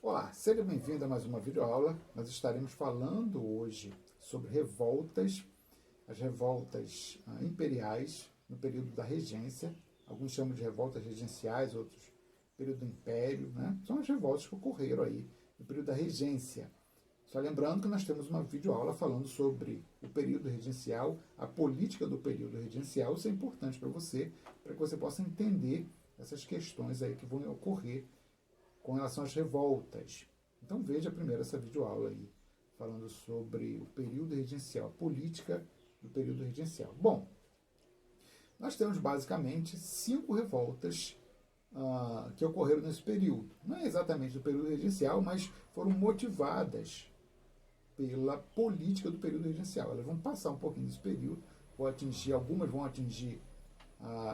Olá, seja bem-vindo a mais uma videoaula. Nós estaremos falando hoje sobre revoltas, as revoltas imperiais no período da regência. Alguns chamam de revoltas regenciais, outros período do Império, né? São as revoltas que ocorreram aí no período da regência. Só lembrando que nós temos uma videoaula falando sobre o período regencial, a política do período regencial. Isso é importante para que você possa entender essas questões aí que vão ocorrer com relação às revoltas. Então veja primeiro essa videoaula aí, falando sobre o período regencial, a política do período regencial. Bom, nós temos basicamente 5 revoltas que ocorreram nesse período. Não é exatamente do período regencial, mas foram motivadas pela política do período regencial. Elas vão passar um pouquinho desse período, algumas vão atingir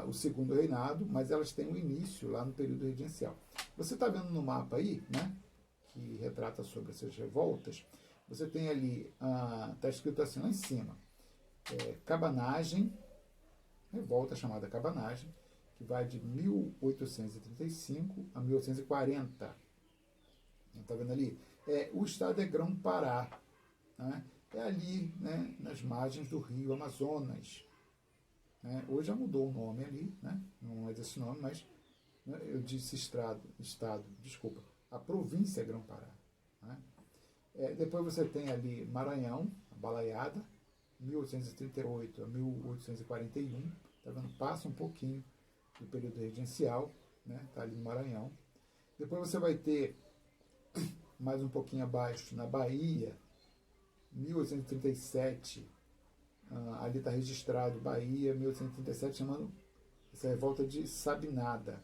o segundo reinado, mas elas têm um início lá no período regencial. Você está vendo no mapa aí, né, que retrata sobre essas revoltas, você tem ali, está escrito assim lá em cima, Cabanagem, revolta chamada Cabanagem, que vai de 1835 a 1840. Está vendo ali? O estado é Grão-Pará, né? É ali, né, nas margens do rio Amazonas. Hoje já mudou o nome ali, né? Não é desse nome, mas eu disse estado, desculpa, a província é Grão-Pará. Né? Depois você tem ali Maranhão, a Balaiada, 1838 a 1841, tá vendo? Passa um pouquinho do período regencial, né? Tá ali no Maranhão. Depois você vai ter mais um pouquinho abaixo, na Bahia, 1837, ali está registrado Bahia, 1837, chamando essa revolta de Sabinada.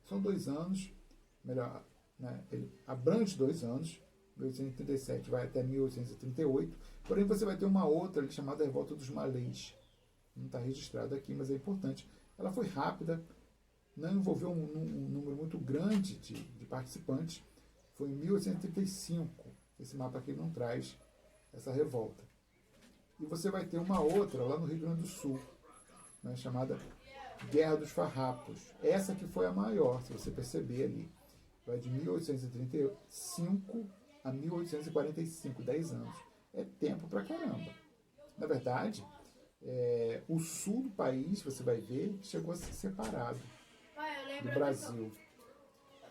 São 2 anos, melhor, né, ele abrange 2 anos, 1837 vai até 1838, porém você vai ter uma outra ali, chamada Revolta dos Malês. Não está registrado aqui, mas é importante. Ela foi rápida, não envolveu um número muito grande de participantes. Foi em 1835. Esse mapa aqui não traz essa revolta. E você vai ter uma outra lá no Rio Grande do Sul, né, chamada Guerra dos Farrapos. Essa que foi a maior, se você perceber ali. Vai de 1835 a 1845, 10 anos. É tempo pra caramba. Na verdade, o sul do país, você vai ver, chegou a ser separado do Brasil.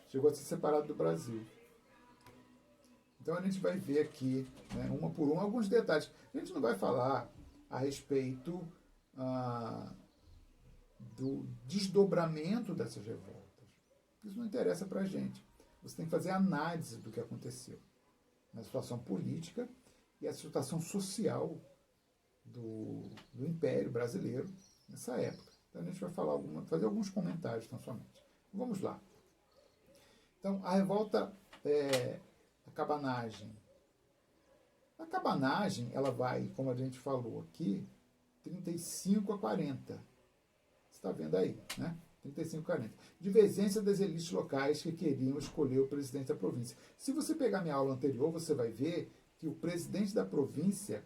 Chegou a ser separado do Brasil. Então a gente vai ver aqui, né, uma por uma, alguns detalhes. A gente não vai falar a respeito do desdobramento dessas revoltas. Isso não interessa para a gente. Você tem que fazer análise do que aconteceu na situação política e a situação social do Império Brasileiro nessa época. Então a gente vai fazer alguns comentários tão somente. Vamos lá. Então a revolta a cabanagem. A cabanagem, ela vai, como a gente falou aqui, 35 a 40. Você está vendo aí, né? 35 a 40. Divergência das elites locais que queriam escolher o presidente da província. Se você pegar minha aula anterior, você vai ver que o presidente da província,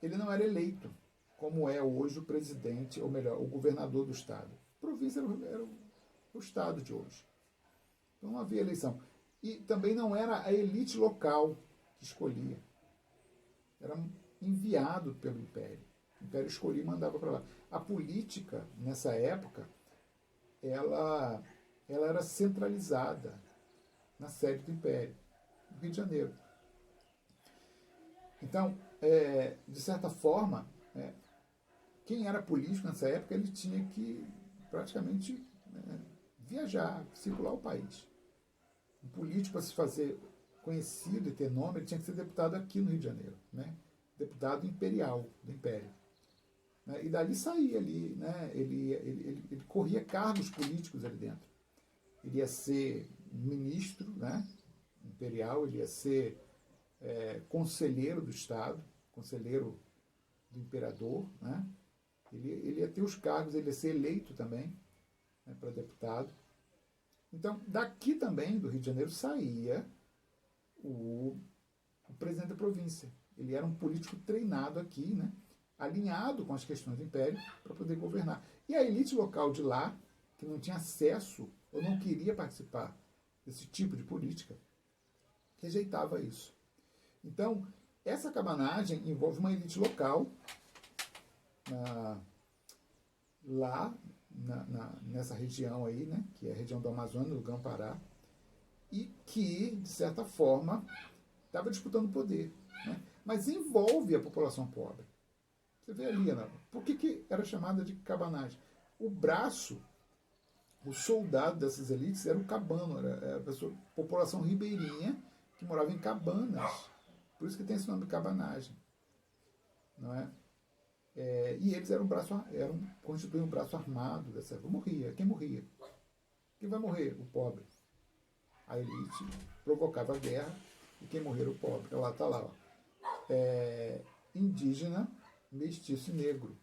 ele não era eleito, como é hoje o presidente, ou melhor, o governador do estado. A província era o estado de hoje. Então não havia eleição. E também não era a elite local que escolhia. Era enviado pelo Império. O Império escolhia e mandava para lá. A política, nessa época, ela era centralizada na sede do Império, no Rio de Janeiro. Então, de certa forma, quem era político nessa época, ele tinha que praticamente viajar, circular o país. Um político, para se fazer conhecido e ter nome, ele tinha que ser deputado aqui no Rio de Janeiro, né? Deputado imperial do Império. Né? E dali saía ali, né? Ele corria cargos políticos ali dentro. Ele ia ser ministro, né, imperial, ele ia ser conselheiro do Estado, conselheiro do imperador, né? Ele ia ter os cargos, ele ia ser eleito também, né, para deputado. Então, daqui também, do Rio de Janeiro, saía o presidente da província. Ele era um político treinado aqui, né, alinhado com as questões do Império, para poder governar. E a elite local de lá, que não tinha acesso ou não queria participar desse tipo de política, rejeitava isso. Então, essa cabanagem envolve uma elite local, nessa região aí, né, que é a região do Amazonas, do Grão-Pará, e que, de certa forma, estava disputando poder. Né? Mas envolve a população pobre. Você vê ali, né? Por que era chamada de cabanagem? O braço, o soldado dessas elites era o cabano, era a população ribeirinha que morava em cabanas. Por isso que tem esse nome de cabanagem. Não é? E eles constituíam um braço armado dessa época. Morria. Quem morria? Quem vai morrer? O pobre. A elite provocava a guerra e quem morrer? O pobre. Ela está lá. Ó. Indígena, mestiço e negro.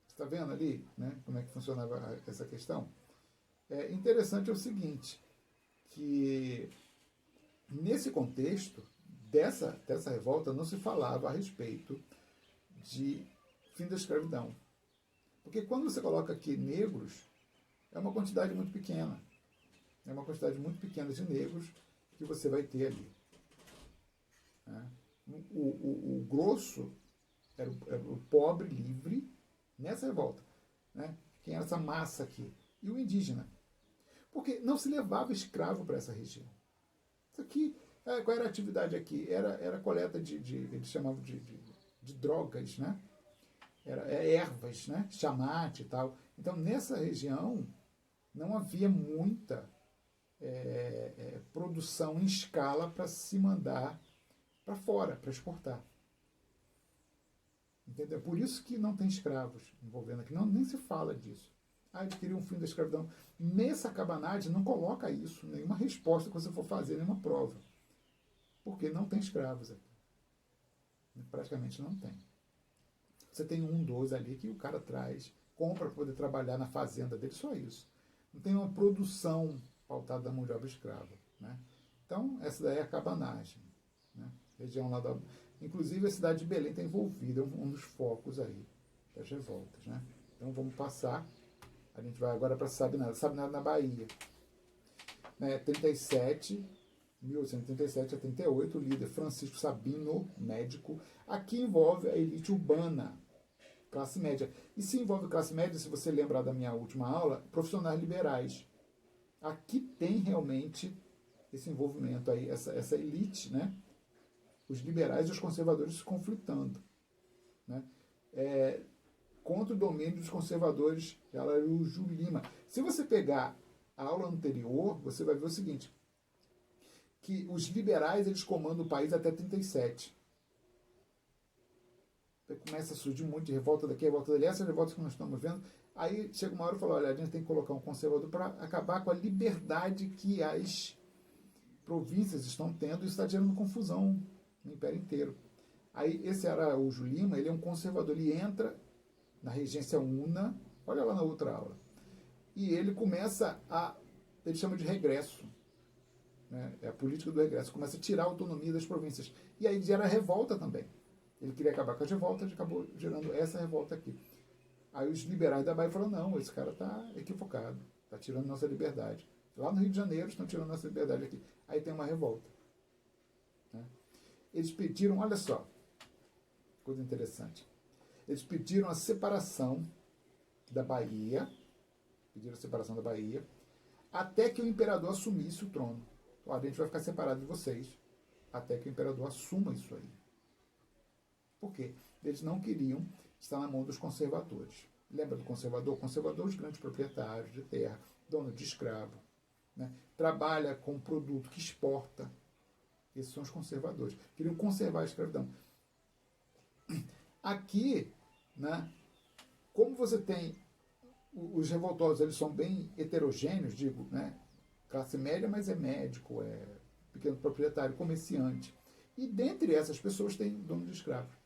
Você está vendo ali, né, como é que funcionava essa questão? Interessante é o seguinte, que nesse contexto dessa revolta não se falava a respeito de fim da escravidão. Porque quando você coloca aqui negros, é uma quantidade muito pequena. É uma quantidade muito pequena de negros que você vai ter ali. Né? O grosso era o pobre livre nessa revolta. Né? Quem era essa massa aqui? E o indígena. Porque não se levava escravo para essa região. Isso aqui, qual era a atividade aqui? Era a coleta eles chamavam de drogas, né? Ervas, né? Chamate e tal. Então, nessa região, não havia muita produção em escala para se mandar para fora, para exportar. Entendeu? Por isso que não tem escravos envolvendo aqui. Não, nem se fala disso. Adquirir um fim da escravidão. Nessa cabanagem não coloca isso, nenhuma resposta que você for fazer, nenhuma prova. Porque não tem escravos aqui. Praticamente não tem. Você tem 2 ali que o cara traz, compra para poder trabalhar na fazenda dele, só isso. Não tem uma produção pautada da mão de obra escrava. Né? Então, essa daí é a cabanagem. Né? Região lá da... Inclusive, a cidade de Belém está envolvida, um dos focos aí das revoltas. Né? Então, vamos passar. A gente vai agora para Sabinada. Sabinada na Bahia. 1837 a 38, o líder Francisco Sabino, médico. Aqui envolve a elite urbana, classe média. E se envolve classe média, se você lembrar da minha última aula, profissionais liberais. Aqui tem realmente esse envolvimento aí, essa elite, né? Os liberais e os conservadores se conflitando. Né? Contra o domínio dos conservadores de Araújo Lima. Se você pegar a aula anterior, você vai ver o seguinte, que os liberais eles comandam o país até 37. Começa a surgir um monte de revolta daqui, revolta dali, essas revoltas que nós estamos vendo. Aí chega uma hora e fala, olha, a gente tem que colocar um conservador para acabar com a liberdade que as províncias estão tendo, e isso está gerando confusão no Império inteiro. Aí esse Araújo Lima, ele é um conservador, ele entra na regência una, olha lá na outra aula, e ele começa ele chama de regresso, né? É a política do regresso, começa a tirar a autonomia das províncias, e aí gera revolta também. Ele queria acabar com as revoltas, acabou gerando essa revolta aqui. Aí os liberais da Bahia falaram, não, esse cara está equivocado, está tirando nossa liberdade. Lá no Rio de Janeiro estão tirando nossa liberdade aqui. Aí tem uma revolta. Né? Eles pediram, olha só, coisa interessante, eles pediram a separação da Bahia, até que o imperador assumisse o trono. Olha, a gente vai ficar separado de vocês, até que o imperador assuma isso aí. Por quê? Eles não queriam estar na mão dos conservadores. Lembra do conservador? Conservador, os grandes proprietários de terra, dono de escravo. Né? Trabalha com produto que exporta. Esses são os conservadores. Queriam conservar a escravidão. Aqui, né, como você tem os revoltosos, eles são bem heterogêneos, digo, né, classe média, mas é médico, é pequeno proprietário, comerciante. E dentre essas pessoas tem dono de escravo.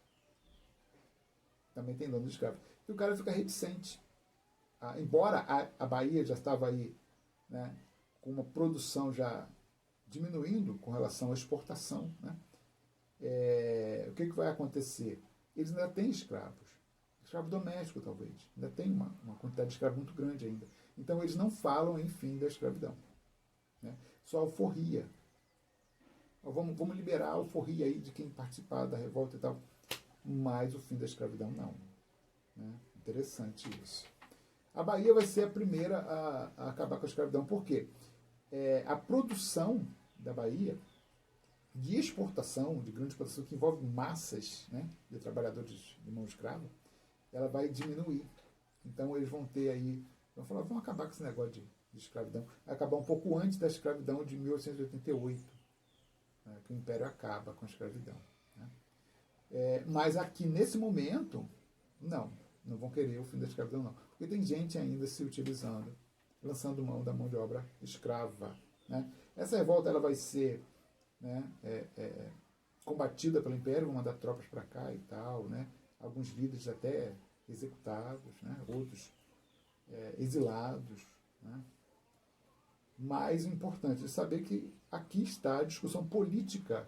Também tem dono de escravo. E o cara fica reticente. Embora a Bahia já estava aí, né, com uma produção já diminuindo com relação à exportação, né, o que vai acontecer? Eles ainda têm escravos. Escravo doméstico, talvez. Ainda tem uma quantidade de escravo muito grande ainda. Então, eles não falam em fim da escravidão. Né? só alforria. Vamos liberar a alforria aí de quem participar da revolta e tal. Mas o fim da escravidão não. Né? Interessante isso. A Bahia vai ser a primeira a acabar com a escravidão. Por quê? A produção da Bahia de exportação, de grande exportação, que envolve massas, né, de trabalhadores de mão escrava, ela vai diminuir. Então eles vão ter aí, vão falar, vamos acabar com esse negócio de escravidão. Vai acabar um pouco antes da escravidão de 1888, né, que o Império acaba com a escravidão. Né. Mas aqui, nesse momento, não vão querer o fim da escravidão, não. Porque tem gente ainda se utilizando, lançando mão da mão de obra escrava. Né. Essa revolta ela vai ser, né, combatida pelo Império, vão mandar tropas para cá e tal, né, alguns líderes até executados, né, outros exilados. Né. Mas o importante é saber que aqui está a discussão política.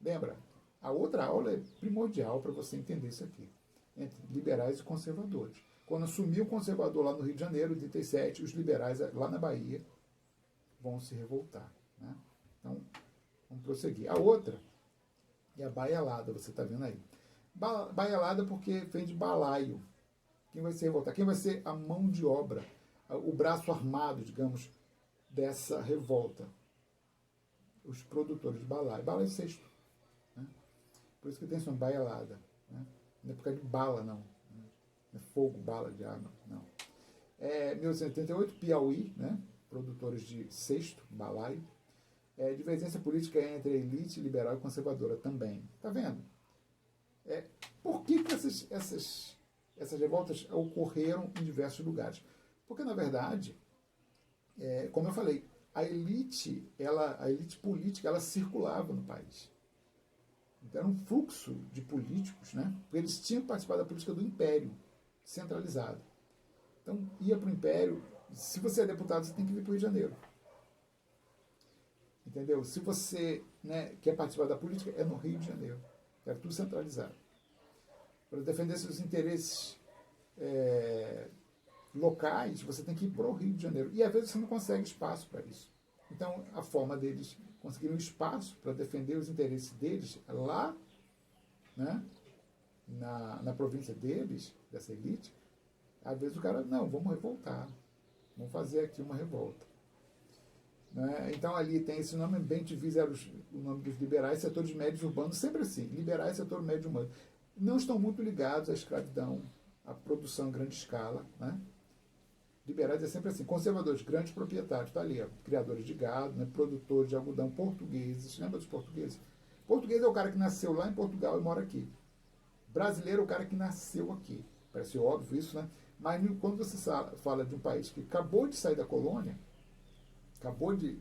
Lembra? A outra aula é primordial para você entender isso aqui, entre liberais e conservadores. Quando assumiu o conservador lá no Rio de Janeiro, em 87, os liberais lá na Bahia vão se revoltar. Né. Então, vamos prosseguir. A outra é a baialada, você está vendo aí. Baialada porque vem de balaio. Quem vai se revoltar? Quem vai ser a mão de obra, o braço armado, digamos, dessa revolta? Os produtores de balaio. Balaio cesto. Né? Por isso que tem esse nome, baialada. Né? Não é por causa de bala, não. Não é fogo, bala de arma, não. 1888, Piauí, né? Produtores de cesto, balaio. Divergência política entre a elite liberal e conservadora também. Está vendo? Por que essas revoltas ocorreram em diversos lugares? Porque, na verdade, como eu falei, a elite política, ela circulava no país. Então, era um fluxo de políticos, né? Porque eles tinham que participar da política do Império, centralizado. Então, ia para o Império. Se você é deputado, você tem que vir para o Rio de Janeiro. Entendeu? Se você, né, quer participar da política, é no Rio de Janeiro. É tudo centralizado. Para defender seus interesses locais, você tem que ir para o Rio de Janeiro. E às vezes você não consegue espaço para isso. Então, a forma deles conseguirem um espaço para defender os interesses deles lá, né, na província deles, dessa elite, às vezes o cara, não, vamos revoltar. Vamos fazer aqui uma revolta. Né? Então ali tem esse nome, bem diviso era o nome dos liberais, setores médios urbanos, sempre assim, liberais, setor médio urbano. Não estão muito ligados à escravidão, à produção em grande escala. Né? Liberais é sempre assim, conservadores, grandes proprietários, está ali, ó, criadores de gado, né? Produtores de algodão, portugueses, lembra dos portugueses? Português é o cara que nasceu lá em Portugal e mora aqui. Brasileiro é o cara que nasceu aqui. Parece óbvio isso, né? Mas quando você fala de um país que acabou de sair da colônia, acabou de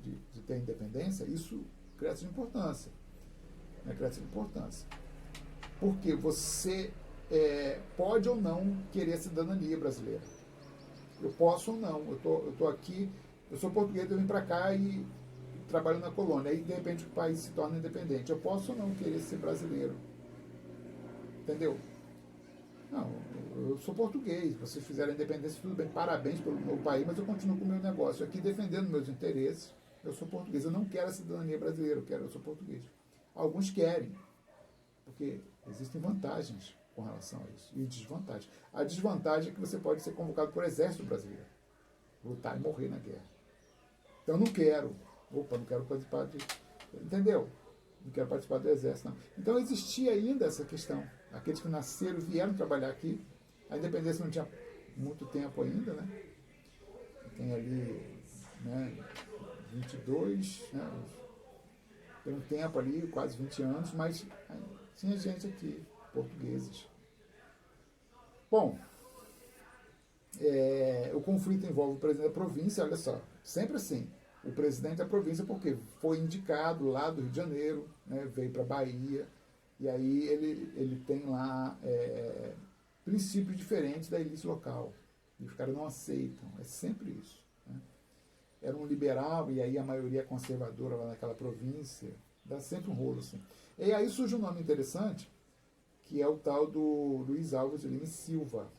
ter independência, isso cresce de importância. Né? Cresce de importância. Porque você pode ou não querer a cidadania brasileira. Eu posso ou não. Eu tô aqui, eu sou português, eu vim para cá e trabalho na colônia. Aí, de repente, o país se torna independente. Eu posso ou não querer ser brasileiro. Entendeu? Não, eu sou português, vocês fizeram a independência, tudo bem, parabéns pelo meu país, mas eu continuo com o meu negócio aqui, defendendo meus interesses. Eu sou português, eu não quero a cidadania brasileira, eu sou português. Alguns querem, porque existem vantagens com relação a isso, e desvantagens. A desvantagem é que você pode ser convocado por exército brasileiro, lutar e morrer na guerra. Então, eu não quero. Não quero participar de... Entendeu? Não quero participar do exército, não. Então, existia ainda essa questão. Aqueles que nasceram vieram trabalhar aqui. A independência não tinha muito tempo ainda, né? Tem ali, né, 22, né? Tem um tempo ali, quase 20 anos, mas tinha gente aqui, portugueses. Bom, o conflito envolve o presidente da província, olha só, sempre assim. O presidente da província, porque foi indicado lá do Rio de Janeiro, né, veio para a Bahia, e aí ele tem lá princípios diferentes da elite local. E os caras não aceitam, é sempre isso. Né? Era um liberal, e aí a maioria é conservadora lá naquela província, dá sempre um rolo assim. E aí surge um nome interessante, que é o tal do Luiz Alves de Lima e Silva.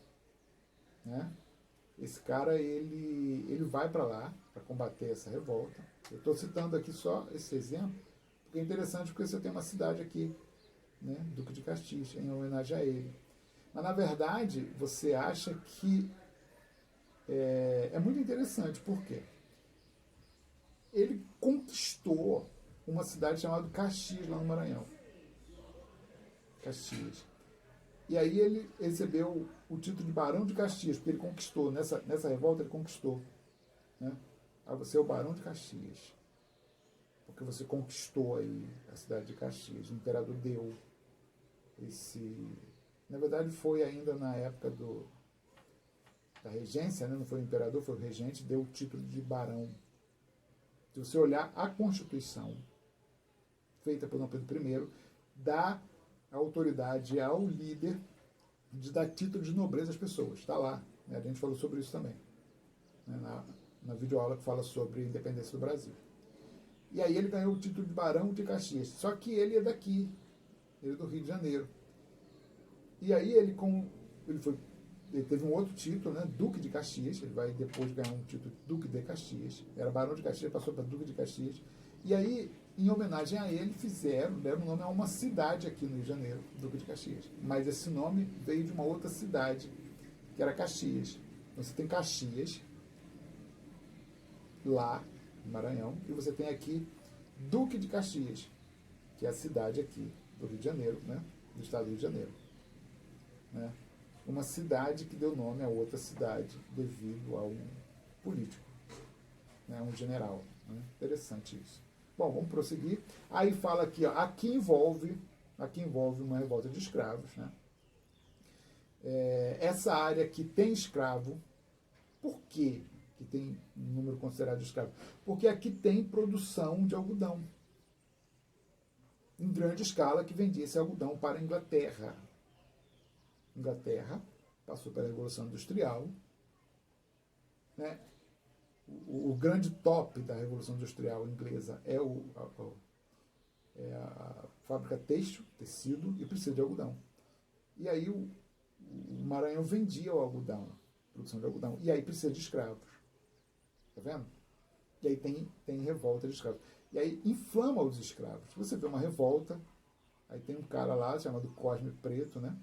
Né? Esse cara, ele vai para lá para combater essa revolta. Eu estou citando aqui só esse exemplo, porque é interessante porque você tem uma cidade aqui, né, Duque de Caxias, em homenagem a ele. Mas, na verdade, você acha que é muito interessante, por quê? Ele conquistou uma cidade chamada Caxias, lá no Maranhão. Caxias. E aí ele recebeu o título de Barão de Caxias, porque ele conquistou, nessa revolta ele conquistou. Né? Ah, você é o Barão de Caxias. Porque você conquistou aí a cidade de Caxias. O imperador deu esse... Na verdade foi ainda na época da regência, né? Não foi o imperador, foi o regente, deu o título de barão. Se você olhar a Constituição, feita por Dom Pedro I, dá autoridade ao líder de dar título de nobreza às pessoas. Está lá. Né? A gente falou sobre isso também. Né? Na videoaula que fala sobre a independência do Brasil. E aí ele ganhou o título de Barão de Caxias. Só que ele é daqui. Ele é do Rio de Janeiro. E aí ele teve um outro título, né? Duque de Caxias. Ele vai depois ganhar um título de Duque de Caxias. Era Barão de Caxias, passou para Duque de Caxias. E aí, em homenagem a ele, deram o nome a uma cidade aqui no Rio de Janeiro, Duque de Caxias. Mas esse nome veio de uma outra cidade, que era Caxias. Então, você tem Caxias, lá no Maranhão, e você tem aqui Duque de Caxias, que é a cidade aqui do Rio de Janeiro, né? Do estado do Rio de Janeiro. Né? Uma cidade que deu nome a outra cidade devido a um político, né? Um general. Né? Interessante isso. Bom, vamos prosseguir. Aí fala aqui, ó, aqui envolve uma revolta de escravos. Né? Essa área que tem escravo, por quê que tem um número considerado de escravos? Porque aqui tem produção de algodão em grande escala, que vendia esse algodão para a Inglaterra. Inglaterra passou pela Revolução Industrial. Né? O grande top da Revolução Industrial inglesa é a fábrica têxtil, tecido, e precisa de algodão. E aí o Maranhão vendia o algodão, produção de algodão, e aí precisa de escravos. Tá vendo? E aí tem revolta de escravos. E aí inflama os escravos. Você vê uma revolta, aí tem um cara lá chamado Cosme Preto, né?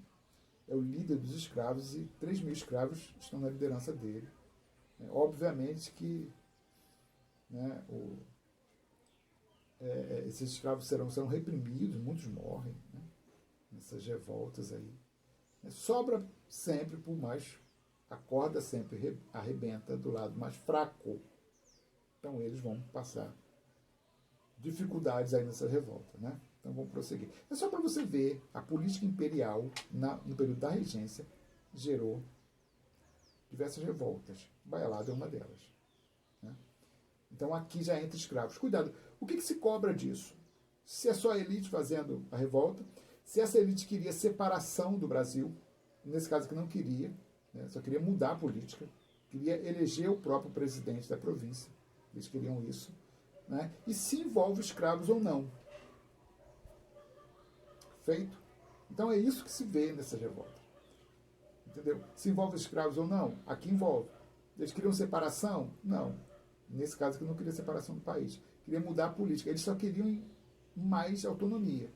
É o líder dos escravos e 3.000 escravos estão na liderança dele. Obviamente que, né, esses escravos serão reprimidos, muitos morrem, né, nessas revoltas aí. Sobra sempre por mais, a corda sempre arrebenta do lado mais fraco. Então eles vão passar dificuldades aí nessa revolta. Né? Então vamos prosseguir. É só para você ver, a política imperial no período da regência gerou diversas revoltas. Baialada é uma delas. Né? Então aqui já entra escravos. Cuidado, o que se cobra disso? Se é só a elite fazendo a revolta, se essa elite queria separação do Brasil, nesse caso que não queria, né, só queria mudar a política, queria eleger o próprio presidente da província, eles queriam isso, né, e se envolve escravos ou não. Feito? Então é isso que se vê nessa revolta. Entendeu? Se envolve escravos ou não? Aqui envolve. Eles queriam separação? Não. Nesse caso que não queria separação do país. Queria mudar a política. Eles só queriam mais autonomia.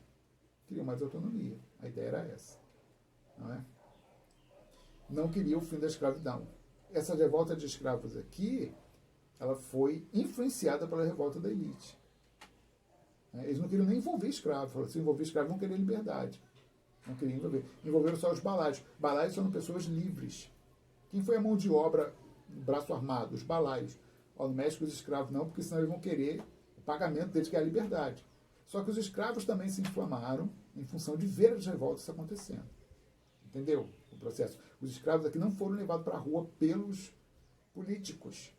Queriam mais autonomia. A ideia era essa. Não é? Não queria o fim da escravidão. Essa revolta de escravos aqui, ela foi influenciada pela revolta da elite. Eles não queriam nem envolver escravos. Falaram, se envolver escravos, vão querer liberdade. Não queriam envolver. Envolveram só os balaios. Balaios são pessoas livres. Quem foi a mão de obra do braço armado? Os balaios. No México, os escravos não, porque senão eles vão querer o pagamento deles, que é a liberdade. Só que os escravos também se inflamaram em função de ver as revoltas acontecendo. Entendeu? O processo. Os escravos aqui não foram levados para a rua pelos políticos.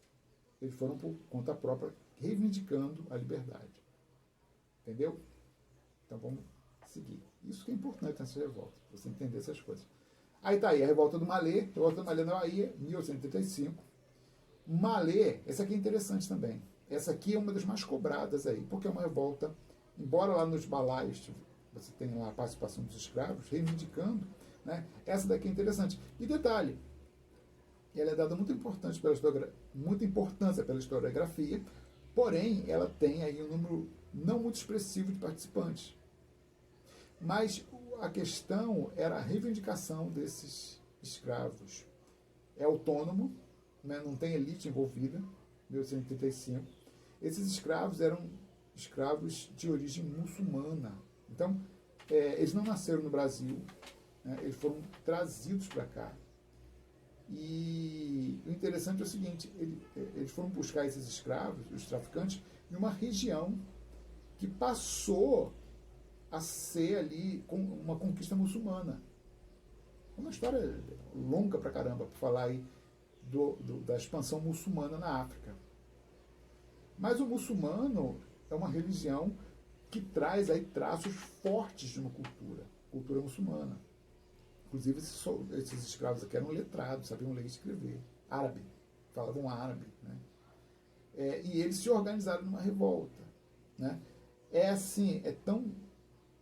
Eles foram por conta própria, reivindicando a liberdade. Entendeu? Então vamos seguir. Isso que é importante nessa revolta, para você entender essas coisas. Aí tá aí, a revolta do Malê, revolta do Malê na Bahia, 1885. Malê, essa aqui é interessante também. Essa aqui é uma das mais cobradas aí, porque é uma revolta, embora lá nos balaios você tenha lá a participação dos escravos, reivindicando, né? Essa daqui é interessante. E detalhe, ela é dada muita importância pela historiografia, Porém, ela tem aí um número não muito expressivo de participantes. Mas a questão era a reivindicação desses escravos. É autônomo, né, não tem elite envolvida, 1835. Esses escravos eram escravos de origem muçulmana. Então, eles não nasceram no Brasil, né, eles foram trazidos para cá. E o interessante é o seguinte, eles foram buscar esses escravos, os traficantes, em uma região que passou a ser ali uma conquista muçulmana. É uma história longa pra caramba, para falar aí da expansão muçulmana na África. Mas o muçulmano é uma religião que traz aí traços fortes de uma cultura muçulmana. Inclusive, esses escravos aqui eram letrados, sabiam ler e escrever. Árabe, falavam árabe. Né? E eles se organizaram numa revolta. Né? É tão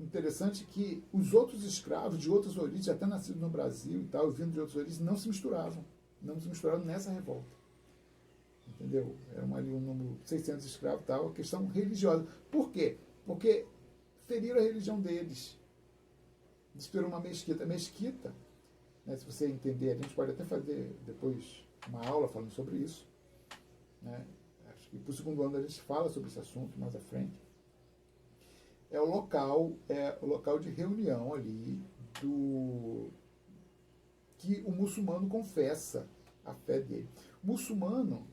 interessante que os outros escravos de outras origens, até nascidos no Brasil e tal, vindo de outras origens, não se misturavam. Não se misturaram nessa revolta. Entendeu? Eram ali um número de 600 escravos e tal, a questão religiosa. Por quê? Porque feriram a religião deles. Desperou uma mesquita. Mesquita, né, se você entender, a gente pode até fazer depois uma aula falando sobre isso. Né? Acho que para o segundo ano a gente fala sobre esse assunto mais à frente. É o local de reunião ali que o muçulmano confessa a fé dele. Muçulmano,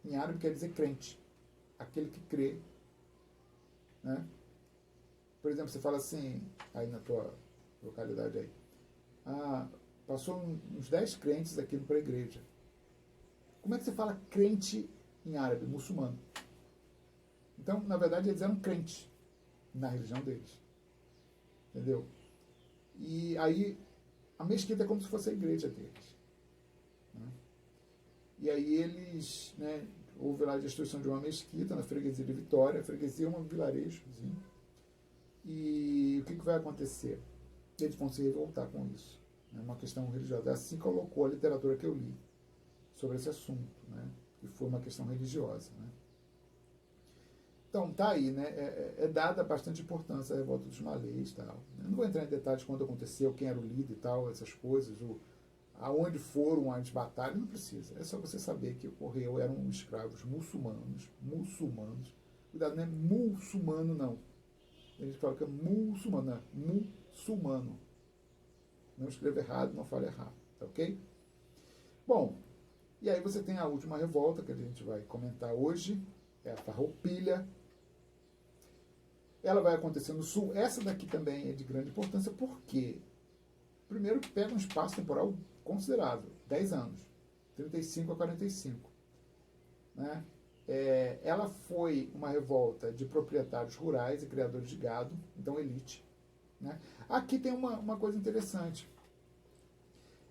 em árabe, quer dizer crente, aquele que crê. Né? Por exemplo, você fala assim, aí na tua localidade aí, passou uns 10 crentes aqui para a igreja. Como é que você fala crente em árabe? Muçulmano. Então, na verdade, eles eram crentes na religião deles. Entendeu? E aí, a mesquita é como se fosse a igreja deles. Né? E aí eles, né, houve lá a destruição de uma mesquita na freguesia de Vitória. A freguesia é um vilarejozinho. E o que vai acontecer? Eles vão se revoltar com isso. É uma questão religiosa. Assim colocou a literatura que eu li sobre esse assunto, né? Que foi uma questão religiosa. Né? Então, tá aí, né? É dada bastante importância à revolta dos malês e tal. Eu não vou entrar em detalhes quando aconteceu, quem era o líder e tal, essas coisas, aonde foram as batalhas, não precisa. É só você saber que ocorreu, eram escravos muçulmanos. Cuidado, não é muçulmano, não. A gente fala que é muçulmano, muçulmano. Não escreva errado, não fale errado, tá ok? Bom, e aí você tem a última revolta que a gente vai comentar hoje, é a Farroupilha. Ela vai acontecer no sul. Essa daqui também é de grande importância, porque primeiro que pega um espaço temporal considerável, 10 anos, 35 a 45. Né? Ela foi uma revolta de proprietários rurais e criadores de gado, então elite. Né? Aqui tem uma coisa interessante,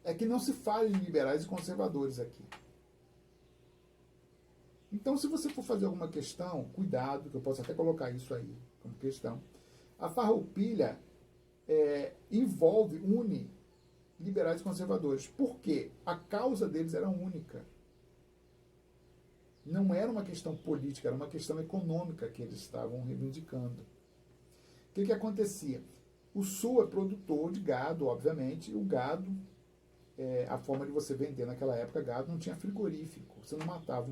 é que não se fala em liberais e conservadores aqui. Então, se você for fazer alguma questão, cuidado, que eu posso até colocar isso aí como questão. A Farroupilha une liberais e conservadores. Por quê? A causa deles era única. Não era uma questão política, era uma questão econômica que eles estavam reivindicando. O que acontecia? O Sul é produtor de gado, obviamente, e o gado, a forma de você vender naquela época, gado não tinha frigorífico. Você não matava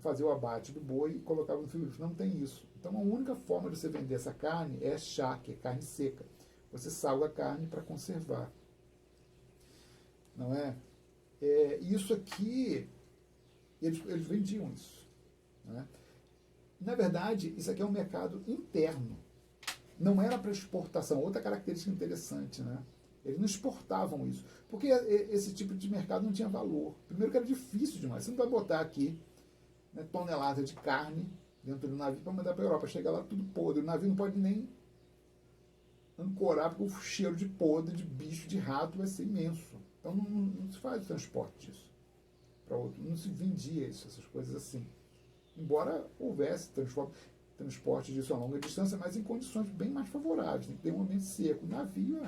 fazia o abate do boi e colocava no frigorífico. Não tem isso. Então, a única forma de você vender essa carne é chá, que é carne seca. Você salga a carne para conservar. Não é? Isso aqui, eles vendiam isso. Não é? Na verdade, isso aqui é um mercado interno. Não era para exportação. Outra característica interessante, né? Eles não exportavam isso. Porque esse tipo de mercado não tinha valor. Primeiro que era difícil demais. Você não vai botar aqui, né, tonelada de carne dentro do navio para mandar para a Europa. Chega lá tudo podre. O navio não pode nem ancorar, porque o cheiro de podre, de bicho, de rato vai ser imenso. Então não se faz o transporte disso para outro. Não se vendia isso, essas coisas assim. Embora houvesse transporte disso a longa distância, mas em condições bem mais favoráveis. Tem que ter um ambiente seco. O navio,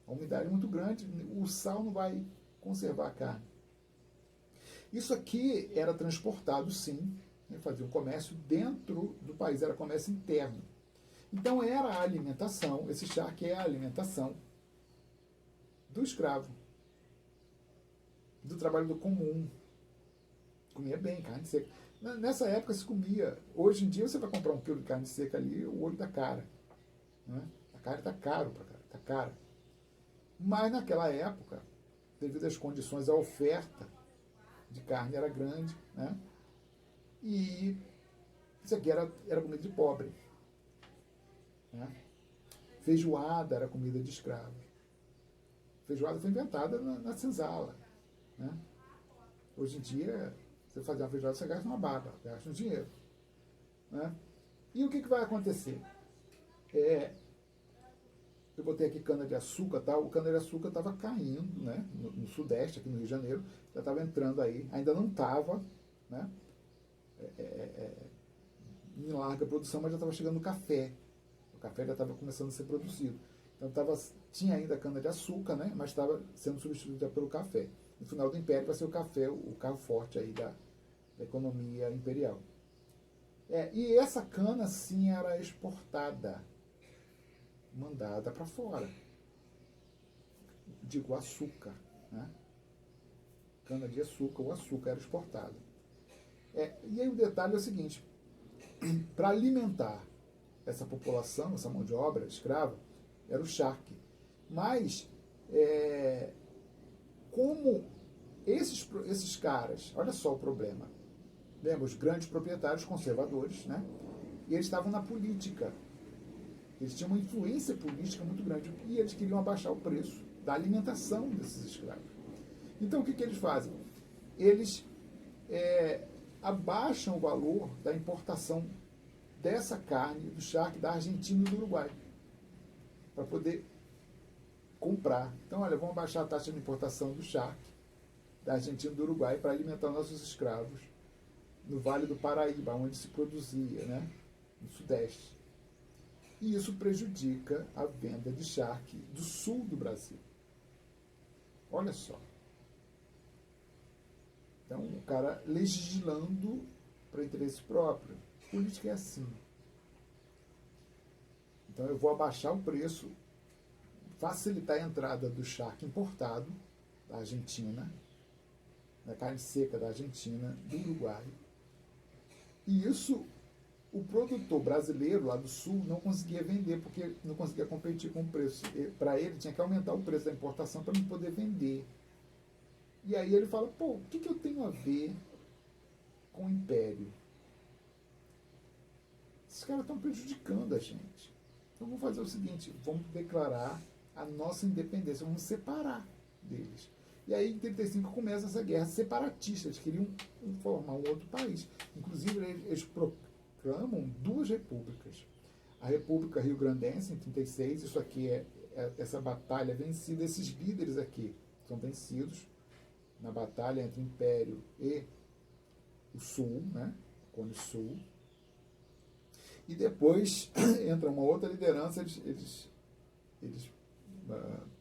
a umidade é muito grande, o sal não vai conservar a carne. Isso aqui era transportado, sim, né? Faziam comércio dentro do país, era comércio interno. Então era a alimentação, esse charque é a alimentação do escravo, do trabalho do comum. Comia bem, carne seca. Nessa época se comia. Hoje em dia você vai comprar um quilo de carne seca ali, o olho da cara. Né? A carne está caro para cara, está cara. Mas naquela época, devido às condições, a oferta de carne era grande, né? E isso aqui era comida de pobre. Né? Feijoada era comida de escravo. Feijoada foi inventada na senzala. Né? Hoje em dia, você fazer uma feijoada, você gasta uma baba, gasta um dinheiro. Né? E o que vai acontecer? Eu botei aqui cana-de-açúcar, tá? O cana-de-açúcar estava caindo, né? No Sudeste, aqui no Rio de Janeiro, já estava entrando aí, ainda não estava, né? Em larga produção, mas já estava chegando o café. O café já estava começando a ser produzido. Então tinha ainda cana-de-açúcar, né? Mas estava sendo substituída pelo café. No final do Império vai ser o café, o carro forte aí da economia imperial. E essa cana, sim, era exportada, mandada para fora. Digo, açúcar. Né? Cana de açúcar, o açúcar era exportado. E aí o detalhe é o seguinte, para alimentar essa população, essa mão de obra escrava, era o charque. Mas, como esses caras, olha só o problema, lembra, os grandes proprietários conservadores, né? E eles estavam na política. Eles tinham uma influência política muito grande e eles queriam abaixar o preço da alimentação desses escravos. Então, o que eles fazem? Eles abaixam o valor da importação dessa carne, do charque, da Argentina e do Uruguai, para poder comprar. Então, olha, vamos abaixar a taxa de importação do charque, da Argentina e do Uruguai, para alimentar nossos escravos no Vale do Paraíba, onde se produzia, né? No Sudeste. E isso prejudica a venda de charque do sul do Brasil. Olha só. Então, o cara legislando para interesse próprio. Política é assim. Então, eu vou abaixar o preço, facilitar a entrada do charque importado da Argentina, da carne seca da Argentina, do Uruguai. E isso o produtor brasileiro lá do sul não conseguia vender, porque não conseguia competir com o preço. Para ele, tinha que aumentar o preço da importação para não poder vender. E aí ele fala, o que eu tenho a ver com o Império? Esses caras estão prejudicando a gente. Então vamos fazer o seguinte, vamos declarar a nossa independência, vamos separar deles. E aí, em 1935, começa essa guerra separatista. Eles queriam formar um outro país. Inclusive, eles proclamam duas repúblicas. A República Rio-Grandense, em 1936, isso aqui essa batalha vencida. Esses líderes aqui são vencidos na batalha entre o Império e o Sul, né? O Cone Sul. E depois entra uma outra liderança, eles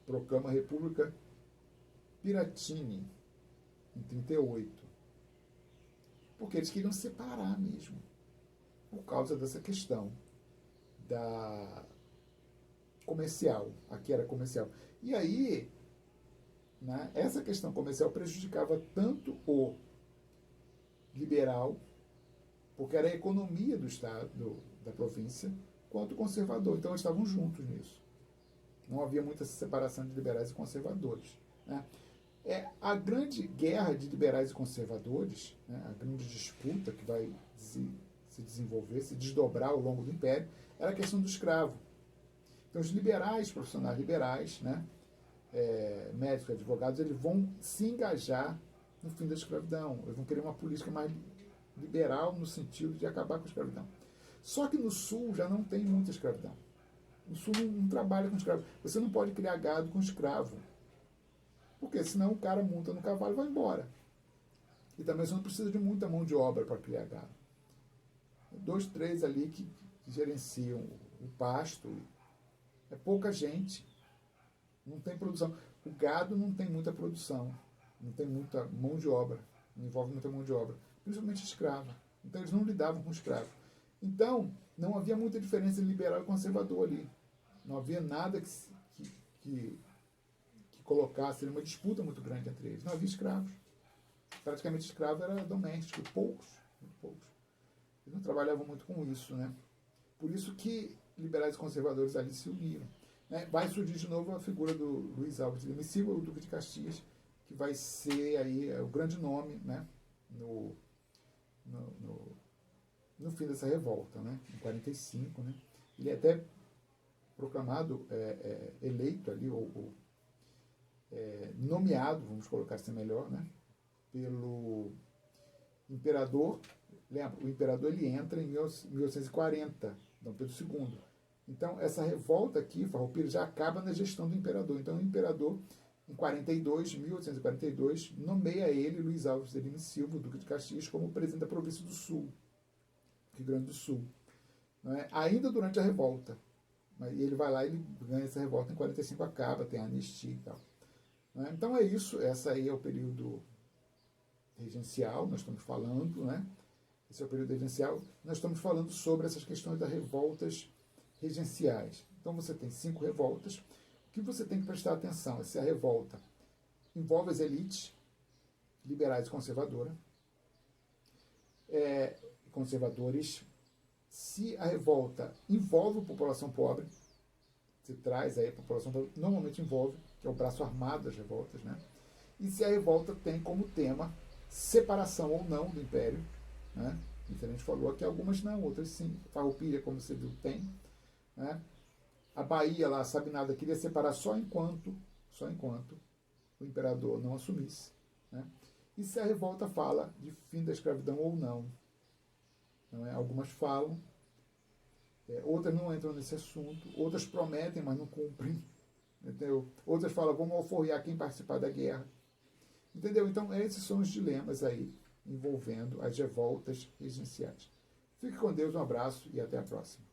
proclamam a República Piratini, em 1938. Porque eles queriam separar mesmo, por causa dessa questão da comercial. Aqui era comercial. E aí, né, essa questão comercial prejudicava tanto o liberal, porque era a economia do Estado, da província, quanto o conservador. Então eles estavam juntos nisso. Não havia muita separação de liberais e conservadores. Né? A grande guerra de liberais e conservadores, né, a grande disputa que vai se desenvolver, se desdobrar ao longo do Império, era a questão do escravo. Então os liberais, profissionais liberais, né, médicos, advogados, eles vão se engajar no fim da escravidão. Eles vão querer uma política mais liberal no sentido de acabar com a escravidão. Só que no Sul já não tem muita escravidão. No Sul não trabalha com escravo. Você não pode criar gado com escravo. Porque senão o cara monta no cavalo e vai embora. E também você não precisa de muita mão de obra para criar gado. 2, 3 ali que gerenciam o pasto. É pouca gente. Não tem produção. O gado não tem muita produção. Não tem muita mão de obra. Não envolve muita mão de obra. Principalmente escrava. Então eles não lidavam com escravos. Então não havia muita diferença entre liberal e conservador ali. Não havia nada que colocasse uma disputa muito grande entre eles. Não havia escravos. Praticamente escravo era doméstico, poucos, muito poucos. Eles não trabalhavam muito com isso, né? Por isso que liberais e conservadores ali se uniram. Né? Vai surgir de novo a figura do Luís Alves de Lima e Silva, o Duque de Caxias, que vai ser aí o grande nome, né? No fim dessa revolta, né? Em 45, né? Ele é até proclamado eleito ali, ou nomeado, vamos colocar assim melhor, né? Pelo imperador. Lembra, o imperador ele entra em 1840, Dom Pedro II. Então, essa revolta aqui, Farroupilha, já acaba na gestão do imperador. Então, o imperador, em 1842, nomeia ele, Luís Alves de Lima e Silva, Duque de Caxias, como presidente da província do Sul, Rio Grande do Sul. Não é? Ainda durante a revolta. E ele vai lá e ele ganha essa revolta em 45, acaba, tem a anistia e tal. Não é? Então é isso, essa aí é o período regencial, nós estamos falando, né? Esse é o período regencial. Nós estamos falando sobre essas questões das revoltas regenciais. Então você tem 5 revoltas. O que você tem que prestar atenção é se a revolta envolve as elites, liberais e conservadores. Se a revolta envolve a população pobre, se traz aí a população pobre, normalmente envolve, que é o braço armado das revoltas, né? E se a revolta tem como tema separação ou não do império, né? A gente falou aqui, algumas não, outras sim. Farroupilha, como você viu, tem. Né? A Bahia, lá, Sabinada, queria separar só enquanto o imperador não assumisse. Né? E se a revolta fala de fim da escravidão ou não. Não é? Algumas falam, outras não entram nesse assunto, outras prometem, mas não cumprem. Entendeu? Outras falam, vamos alforriar quem participar da guerra. Entendeu? Então, esses são os dilemas aí envolvendo as revoltas regenciais. Fique com Deus, um abraço e até a próxima.